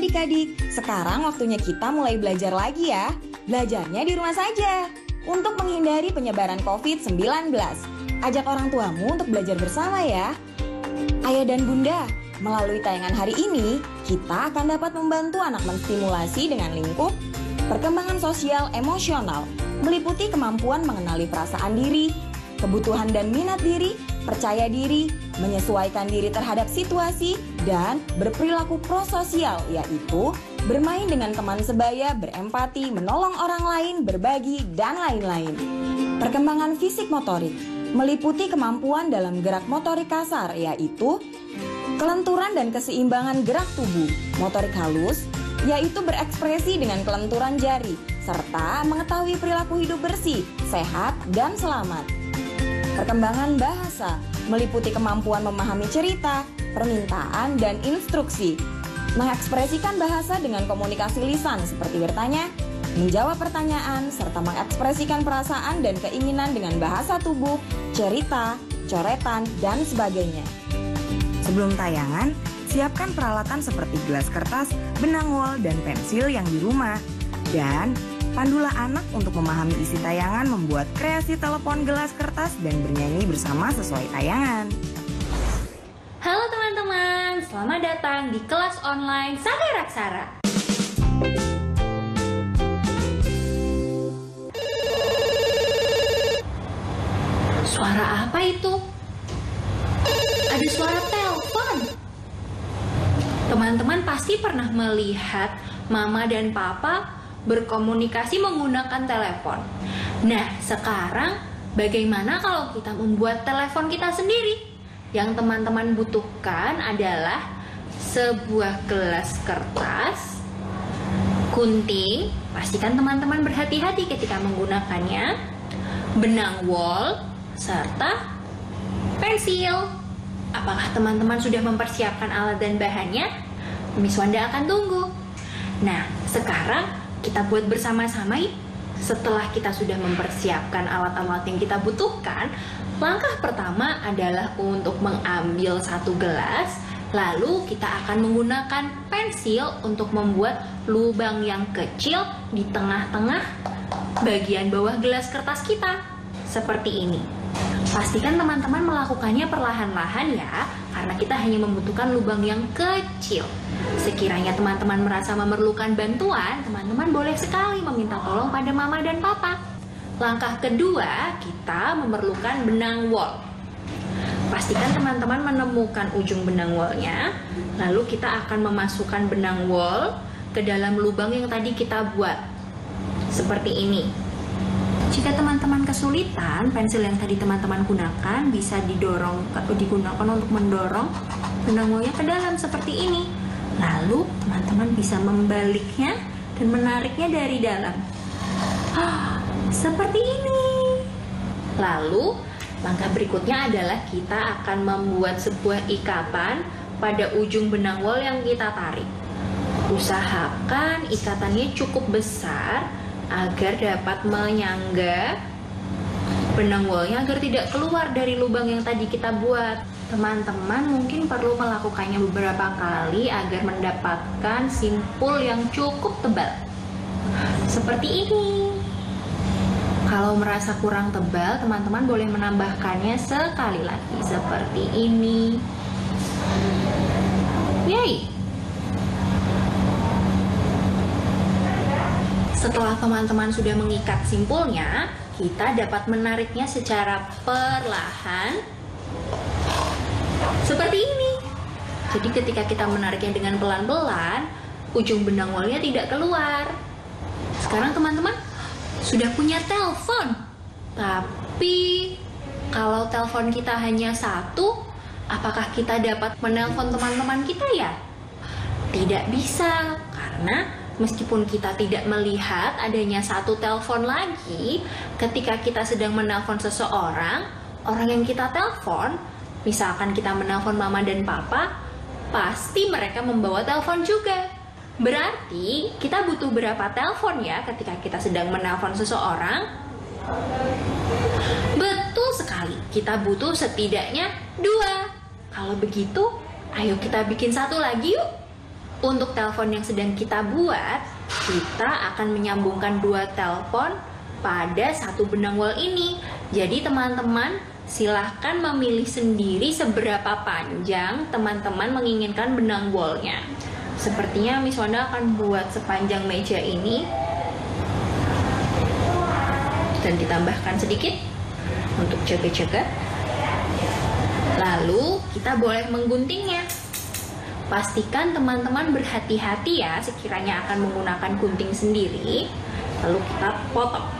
adik-adik, sekarang waktunya kita mulai belajar lagi ya. Belajarnya di rumah saja. Untuk menghindari penyebaran COVID-19, ajak orang tuamu untuk belajar bersama ya. Ayah dan bunda, melalui tayangan hari ini, kita akan dapat membantu anak menstimulasi dengan lingkup perkembangan sosial emosional, meliputi kemampuan mengenali perasaan diri, kebutuhan dan minat diri, percaya diri, menyesuaikan diri terhadap situasi, dan berperilaku prososial, yaitu bermain dengan teman sebaya, berempati, menolong orang lain, berbagi, dan lain-lain. Perkembangan fisik motorik meliputi kemampuan dalam gerak motorik kasar, yaitu kelenturan dan keseimbangan gerak tubuh. Motorik halus, yaitu berekspresi dengan kelenturan jari, serta mengetahui perilaku hidup bersih, sehat, dan selamat. Perkembangan bahasa meliputi kemampuan memahami cerita, permintaan, dan instruksi. Mengekspresikan bahasa dengan komunikasi lisan seperti bertanya, menjawab pertanyaan, serta mengekspresikan perasaan dan keinginan dengan bahasa tubuh, cerita, coretan, dan sebagainya. Sebelum tayangan, siapkan peralatan seperti gelas kertas, benang wol, dan pensil yang di rumah. Dan pandulah anak untuk memahami isi tayangan membuat kreasi telepon gelas kertas dan bernyanyi bersama sesuai tayangan. Halo teman-teman, selamat datang di kelas online Sagar Aksara. Suara apa itu? Ada suara telepon. Teman-teman pasti pernah melihat mama dan papa berkomunikasi menggunakan telepon. Nah, sekarang bagaimana kalau kita membuat telepon kita sendiri? Yang teman-teman butuhkan adalah sebuah gelas kertas, gunting, pastikan teman-teman berhati-hati ketika menggunakannya, benang wol, serta pensil. Apakah teman-teman sudah mempersiapkan alat dan bahannya? Miss Wanda akan tunggu. Nah, sekarang kita buat bersama-sama yuk. Setelah kita sudah mempersiapkan alat-alat yang kita butuhkan, langkah pertama adalah untuk mengambil satu gelas, lalu kita akan menggunakan pensil untuk membuat lubang yang kecil di tengah-tengah bagian bawah gelas kertas kita, seperti ini. Pastikan teman-teman melakukannya perlahan-lahan ya, karena kita hanya membutuhkan lubang yang kecil. Sekiranya teman-teman merasa memerlukan bantuan, teman-teman boleh sekali meminta tolong pada mama dan papa. Langkah kedua, kita memerlukan benang wol. Pastikan teman-teman menemukan ujung benang wolnya, lalu kita akan memasukkan benang wol ke dalam lubang yang tadi kita buat, seperti ini. Jika teman-teman kesulitan, pensil yang tadi teman-teman gunakan bisa digunakan untuk mendorong benang wolnya ke dalam seperti ini. Lalu teman-teman bisa membaliknya dan menariknya dari dalam. Seperti ini. Lalu langkah berikutnya adalah kita akan membuat sebuah ikatan pada ujung benang wol yang kita tarik. Usahakan ikatannya cukup besar agar dapat menyangga benang wolnya agar tidak keluar dari lubang yang tadi kita buat. Teman-teman mungkin perlu melakukannya beberapa kali agar mendapatkan simpul yang cukup tebal. Seperti ini. Kalau merasa kurang tebal, teman-teman boleh menambahkannya sekali lagi seperti ini. Yeay! Setelah teman-teman sudah mengikat simpulnya, kita dapat menariknya secara perlahan seperti ini. Jadi ketika kita menariknya dengan pelan-pelan, ujung benang wolnya tidak keluar. Sekarang teman-teman sudah punya telepon. Tapi kalau telepon kita hanya satu, apakah kita dapat menelpon teman-teman kita ya? Tidak bisa, karena meskipun kita tidak melihat adanya satu telepon lagi, ketika kita sedang menelpon seseorang, orang yang kita telepon, misalkan kita menelpon mama dan papa, pasti mereka membawa telepon juga. Berarti kita butuh berapa telepon ya ketika kita sedang menelpon seseorang? Betul sekali, kita butuh setidaknya 2. Kalau begitu, ayo kita bikin satu lagi yuk. Untuk telepon yang sedang kita buat, kita akan menyambungkan dua telepon pada satu benang wall ini. Jadi teman-teman silahkan memilih sendiri seberapa panjang teman-teman menginginkan benang wallnya. Sepertinya Miss Wanda akan buat sepanjang meja ini dan ditambahkan sedikit untuk jaga-jaga. Lalu kita boleh mengguntingnya. Pastikan teman-teman berhati-hati ya sekiranya akan menggunakan gunting sendiri. Lalu kita potong.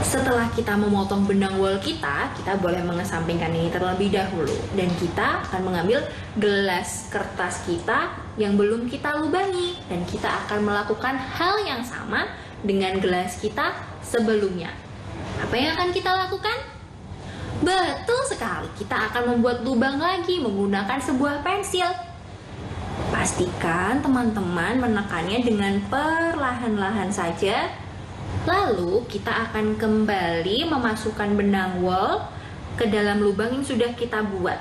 Setelah kita memotong benang wol kita boleh mengesampingkan ini terlebih dahulu. Dan kita akan mengambil gelas kertas kita yang belum kita lubangi. Dan kita akan melakukan hal yang sama dengan gelas kita sebelumnya. Apa yang akan kita lakukan? Betul sekali, kita akan membuat lubang lagi menggunakan sebuah pensil. Pastikan teman-teman menekannya dengan perlahan-lahan saja. Lalu kita akan kembali memasukkan benang wol ke dalam lubang yang sudah kita buat.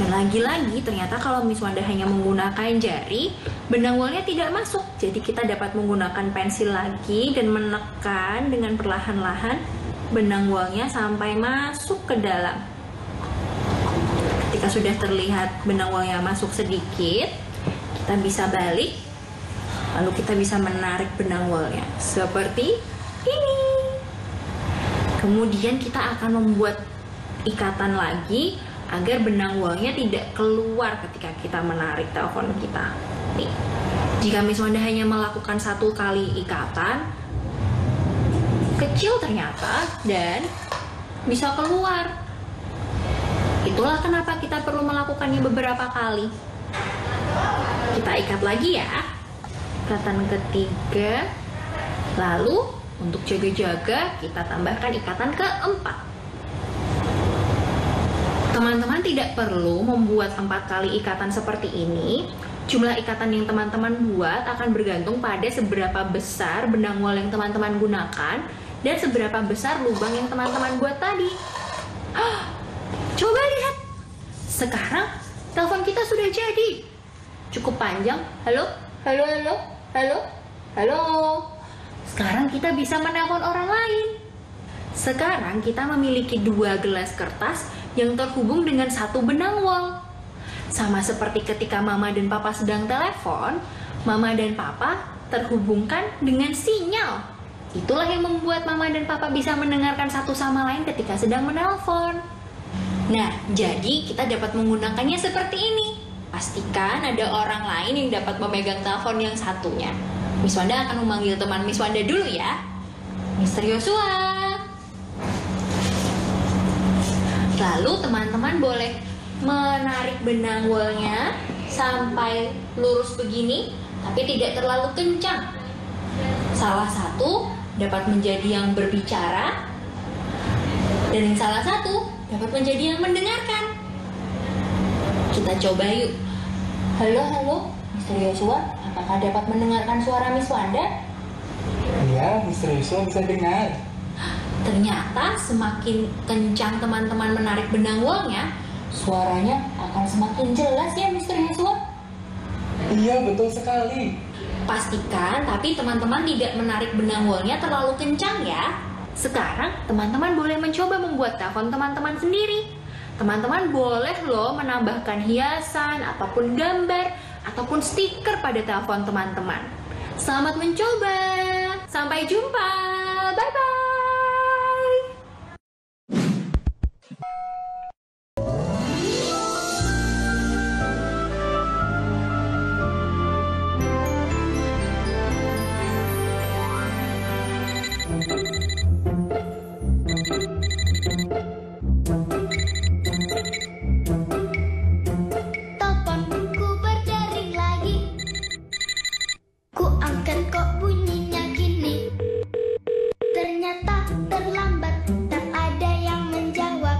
Dan lagi-lagi ternyata kalau Miss Wanda hanya menggunakan jari, benang wolnya tidak masuk. Jadi kita dapat menggunakan pensil lagi dan menekan dengan perlahan-lahan benang wallnya sampai masuk ke dalam. Ketika sudah terlihat benang wallnya masuk sedikit, kita bisa balik, lalu kita bisa menarik benang wallnya seperti ini. Kemudian kita akan membuat ikatan lagi agar benang wallnya tidak keluar ketika kita menarik telepon kita. Nih, jika Miss Wanda hanya melakukan satu kali ikatan, kecil ternyata dan bisa keluar. Itulah kenapa kita perlu melakukannya beberapa kali. Kita ikat lagi ya. Ikatan ketiga. Lalu untuk jaga-jaga kita tambahkan ikatan keempat. Teman-teman tidak perlu membuat 4 kali ikatan seperti ini. Jumlah ikatan yang teman-teman buat akan bergantung pada seberapa besar benang wol yang teman-teman gunakan dan seberapa besar lubang yang teman-teman buat tadi. Coba lihat. Sekarang telepon kita sudah jadi. Cukup panjang. Halo, halo, halo, halo, halo. Sekarang kita bisa menelpon orang lain. Sekarang kita memiliki 2 gelas kertas yang terhubung dengan satu benang wol. Sama seperti ketika Mama dan Papa sedang telepon, Mama dan Papa terhubungkan dengan sinyal. Itulah yang membuat Mama dan Papa bisa mendengarkan satu sama lain ketika sedang menelpon. Nah, jadi kita dapat menggunakannya seperti ini. Pastikan ada orang lain yang dapat memegang telepon yang satunya. Miss Wanda akan memanggil teman Miss Wanda dulu ya. Mr. Joshua. Lalu teman-teman boleh menarik benang wolnya sampai lurus begini, tapi tidak terlalu kencang. Salah satu dapat menjadi yang berbicara, dan yang salah satu dapat menjadi yang mendengarkan. Kita coba yuk. Halo, halo, Mr. Joshua, apakah dapat mendengarkan suara Miss Wanda? Iya, Mr. Joshua bisa dengar. Ternyata semakin kencang teman-teman menarik benang wolnya, suaranya akan semakin jelas ya Mr. Joshua? Iya, betul sekali. Pastikan tapi teman-teman tidak menarik benang wolnya terlalu kencang ya. Sekarang teman-teman boleh mencoba membuat telepon teman-teman sendiri. Teman-teman boleh loh menambahkan hiasan, ataupun gambar, ataupun stiker pada telepon teman-teman. Selamat mencoba. Sampai jumpa. Bye-bye. Teleponku berdering lagi. Ku angkat kok bunyinya gini. Ternyata terlambat, tak ada yang menjawab.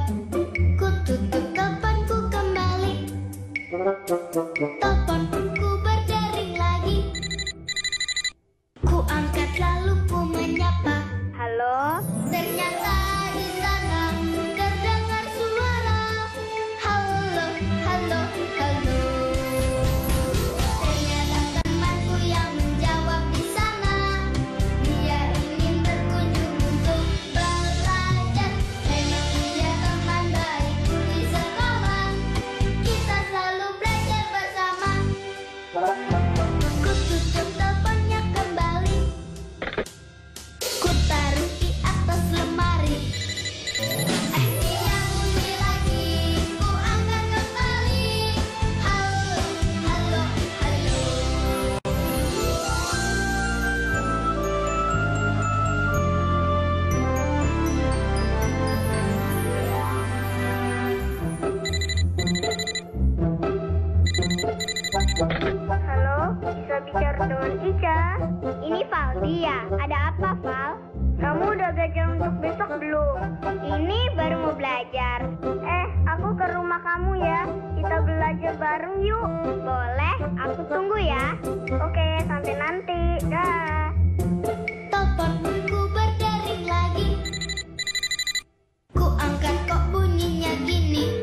Ku tutup teleponku kembali. Teleponku berdering lagi. Ku angkat lalu ku menyapa. Halo? Ternyata di sana terdengar suara. Halo, halo, halo. Halo, bisa bicara dengan Ica? Ini Valdi ya? Ada apa, Val? Kamu udah belajar untuk besok belum? Ini baru mau belajar. Aku ke rumah kamu ya. Kita belajar bareng yuk. Boleh, aku tunggu ya. Oke, sampai nanti. Dah. Teleponku berdering lagi. Ku angkat kok bunyinya gini.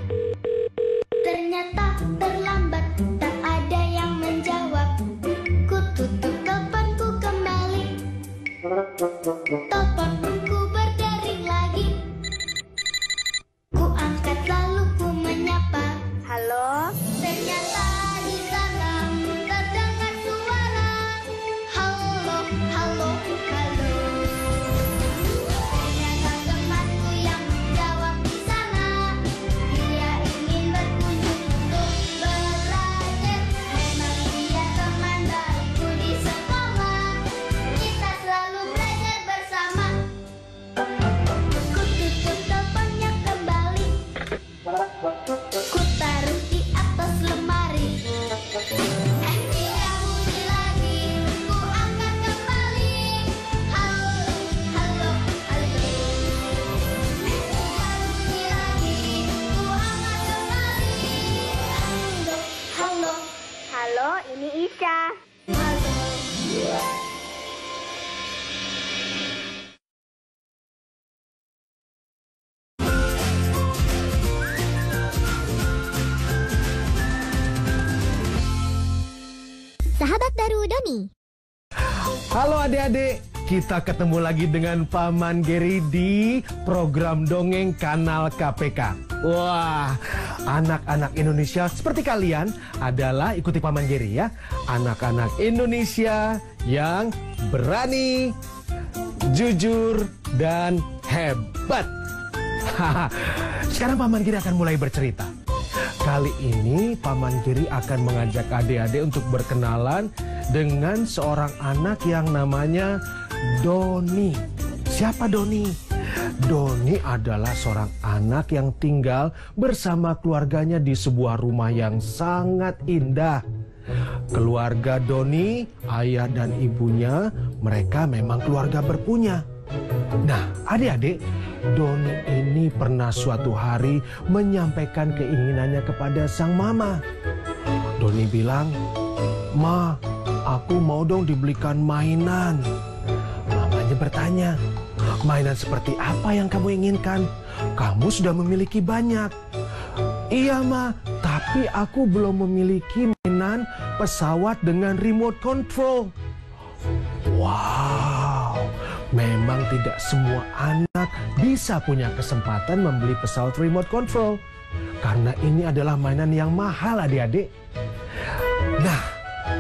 Ternyata terlambat, tak ada yang menjawab. Ku tutup teleponku kembali. Teleponku berdering lagi. Ku angkat lalu ku menyapa. Halo? Ternyata di sana terdengar suara. Halo, halo, halo. Ternyata temanku yang jawab di sana. Dia ingin berkunjung untuk belajar. Memang dia teman baikku di sekolah. Kita selalu belajar bersama. Ku tutup teleponnya kembali. Ku taruh di atas lemari. Tidak bunyi lagi. Ku angkat kembali. Halo, halo, halo. Tidak bunyi lagi. Ku angkat kembali. Halo, halo. Halo, ini Ica. Halo. Sahabat baru Doni. Halo adik-adik, kita ketemu lagi dengan Paman Geri di program Dongeng Kanal KPK. Wah, anak-anak Indonesia seperti kalian adalah ikuti Paman Geri ya. Anak-anak Indonesia yang berani, jujur, dan hebat. Sekarang Paman Geri akan mulai bercerita. Kali ini Paman Geri akan mengajak adik-adik untuk berkenalan dengan seorang anak yang namanya Doni. Siapa Doni? Doni adalah seorang anak yang tinggal bersama keluarganya di sebuah rumah yang sangat indah. Keluarga Doni, ayah dan ibunya, mereka memang keluarga berpunya. Nah, adik-adik, Doni ini pernah suatu hari menyampaikan keinginannya kepada sang mama. Doni bilang, "Ma, aku mau dong dibelikan mainan." Mamanya bertanya, "Mainan seperti apa yang kamu inginkan? Kamu sudah memiliki banyak." "Iya, Ma, tapi aku belum memiliki mainan pesawat dengan remote control." Wow, memang tidak semua anak bisa punya kesempatan membeli pesawat remote control. Karena ini adalah mainan yang mahal adik-adik. Nah,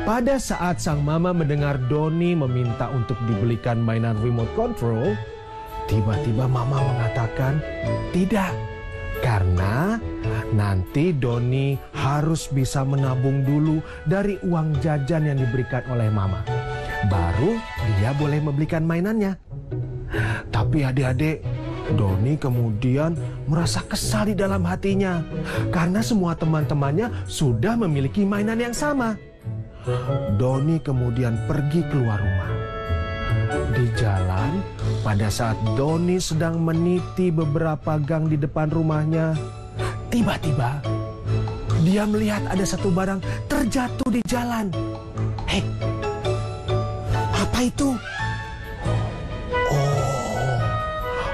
pada saat sang mama mendengar Doni meminta untuk dibelikan mainan remote control, tiba-tiba mama mengatakan, "Tidak, karena nanti Doni harus bisa menabung dulu dari uang jajan yang diberikan oleh mama. Baru dia boleh membelikan mainannya." Tapi adik-adik, Doni kemudian merasa kesal di dalam hatinya karena semua teman-temannya sudah memiliki mainan yang sama. Doni kemudian pergi keluar rumah. Di jalan, pada saat Doni sedang meniti beberapa gang di depan rumahnya, tiba-tiba dia melihat ada satu barang terjatuh di jalan. Hei, apa itu? Oh,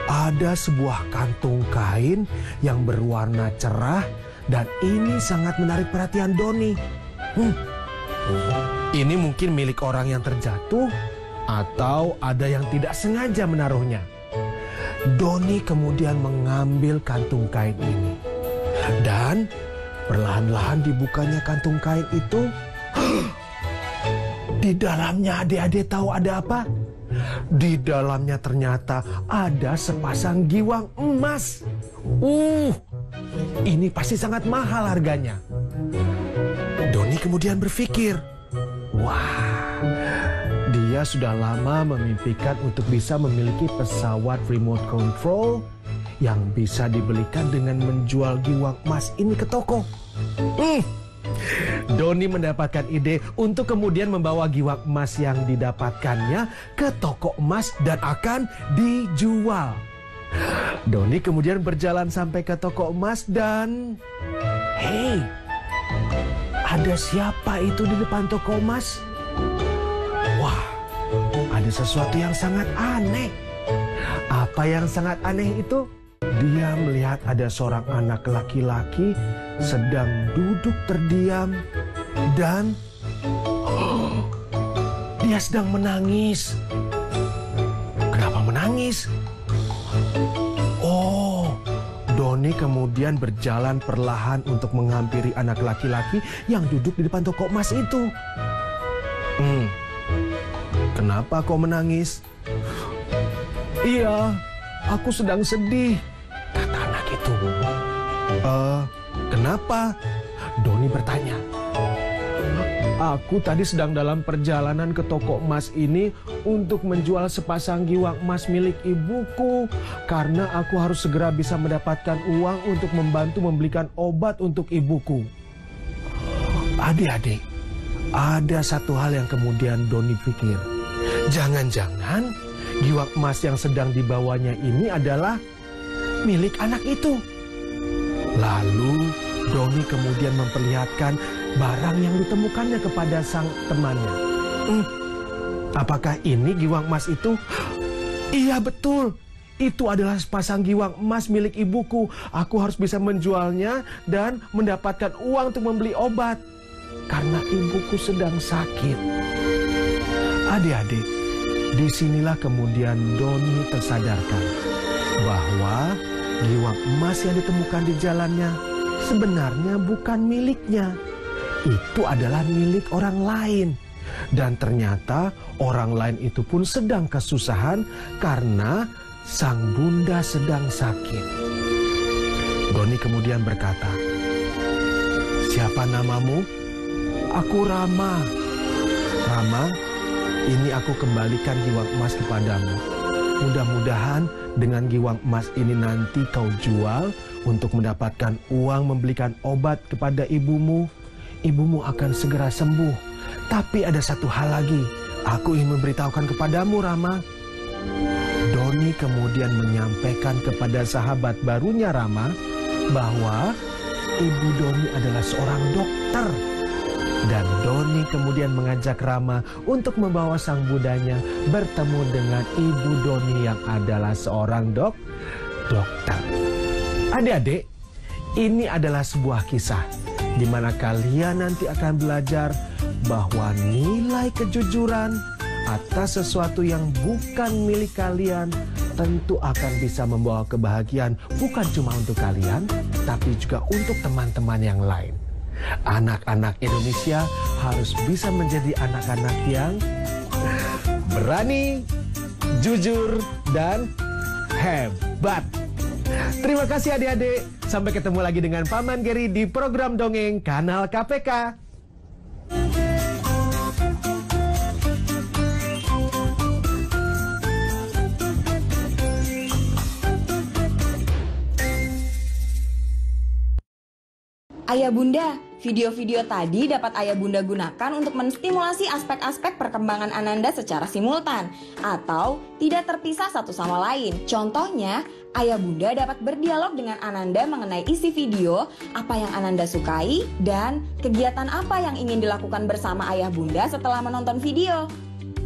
ada sebuah kantung kain yang berwarna cerah dan ini sangat menarik perhatian Doni. Ini mungkin milik orang yang terjatuh atau ada yang tidak sengaja menaruhnya. Doni kemudian mengambil kantung kain ini dan perlahan-lahan dibukanya kantung kain itu. Di dalamnya adik-adik tahu ada apa? Di dalamnya ternyata ada sepasang giwang emas. Ini pasti sangat mahal harganya. Doni kemudian berpikir, wah, dia sudah lama memimpikan untuk bisa memiliki pesawat remote control yang bisa dibelikan dengan menjual giwang emas ini ke toko. Doni mendapatkan ide untuk kemudian membawa giwang emas yang didapatkannya ke toko emas dan akan dijual. Doni kemudian berjalan sampai ke toko emas dan... Hei, ada siapa itu di depan toko emas? Wah, ada sesuatu yang sangat aneh. Apa yang sangat aneh itu? Dia melihat ada seorang anak laki-laki sedang duduk terdiam dan dia sedang menangis. Kenapa menangis? Oh, Doni kemudian berjalan perlahan untuk menghampiri anak laki-laki yang duduk di depan toko emas itu. Kenapa kau menangis? Iya, aku sedang sedih, kata anak itu. Kenapa? Doni bertanya. Aku tadi sedang dalam perjalanan ke toko emas ini untuk menjual sepasang giwang emas milik ibuku. Karena aku harus segera bisa mendapatkan uang untuk membantu membelikan obat untuk ibuku. Adik-adik, ada satu hal yang kemudian Doni pikir. Jangan-jangan giwang emas yang sedang dibawanya ini adalah milik anak itu. Lalu Doni kemudian memperlihatkan barang yang ditemukannya kepada sang temannya. Apakah ini giwang emas itu? Iya betul, itu adalah sepasang giwang emas milik ibuku. Aku harus bisa menjualnya dan mendapatkan uang untuk membeli obat. Karena ibuku sedang sakit. Adik-adik, disinilah kemudian Doni tersadarkan bahwa giwang emas yang ditemukan di jalannya sebenarnya bukan miliknya. Itu adalah milik orang lain. Dan ternyata orang lain itu pun sedang kesusahan karena sang bunda sedang sakit. Doni kemudian berkata, "Siapa namamu?" "Aku Rama." "Rama, ini aku kembalikan giwang emas kepadamu. Mudah-mudahan dengan giwang emas ini nanti kau jual untuk mendapatkan uang membelikan obat kepada ibumu. Ibumu akan segera sembuh. Tapi ada satu hal lagi, aku ingin memberitahukan kepadamu, Rama." Doni kemudian menyampaikan kepada sahabat barunya Rama bahwa ibu Doni adalah seorang dokter. Dan Doni kemudian mengajak Rama untuk membawa sang budanya bertemu dengan ibu Doni yang adalah seorang dokter. Adik-adik, ini adalah sebuah kisah di mana kalian nanti akan belajar bahwa nilai kejujuran atas sesuatu yang bukan milik kalian tentu akan bisa membawa kebahagiaan bukan cuma untuk kalian, tapi juga untuk teman-teman yang lain. Anak-anak Indonesia harus bisa menjadi anak-anak yang berani, jujur, dan hebat. Terima kasih adik-adik. Sampai ketemu lagi dengan Paman Geri di program Dongeng Kanal KPK. Ayah Bunda, video-video tadi dapat Ayah Bunda gunakan untuk menstimulasi aspek-aspek perkembangan Ananda secara simultan atau tidak terpisah satu sama lain. Contohnya, Ayah Bunda dapat berdialog dengan Ananda mengenai isi video, apa yang Ananda sukai, dan kegiatan apa yang ingin dilakukan bersama Ayah Bunda setelah menonton video.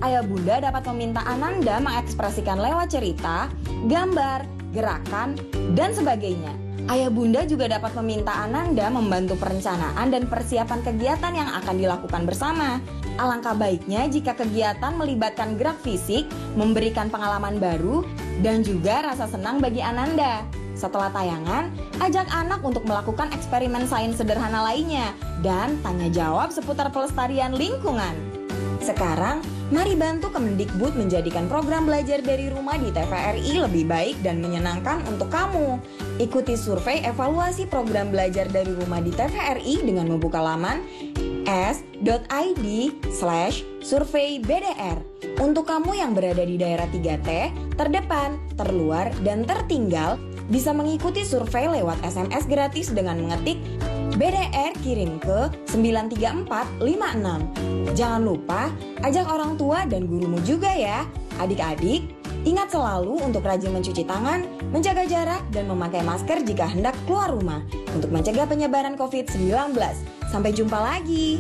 Ayah Bunda dapat meminta Ananda mengekspresikan lewat cerita, gambar, gerakan, dan sebagainya. Ayah Bunda juga dapat meminta Ananda membantu perencanaan dan persiapan kegiatan yang akan dilakukan bersama. Alangkah baiknya jika kegiatan melibatkan gerak fisik, memberikan pengalaman baru, dan juga rasa senang bagi Ananda. Setelah tayangan, ajak anak untuk melakukan eksperimen sains sederhana lainnya dan tanya jawab seputar pelestarian lingkungan. Sekarang, mari bantu Kemendikbud menjadikan program belajar dari rumah di TVRI lebih baik dan menyenangkan untuk kamu. Ikuti survei evaluasi program belajar dari rumah di TVRI dengan membuka laman s.id/surveybdr. Untuk kamu yang berada di daerah 3T, terdepan, terluar, dan tertinggal, bisa mengikuti survei lewat SMS gratis dengan mengetik BDR kirim ke 93456. Jangan lupa ajak orang tua dan gurumu juga ya. Adik-adik, ingat selalu untuk rajin mencuci tangan, menjaga jarak, dan memakai masker jika hendak keluar rumah untuk mencegah penyebaran COVID-19. Sampai jumpa lagi.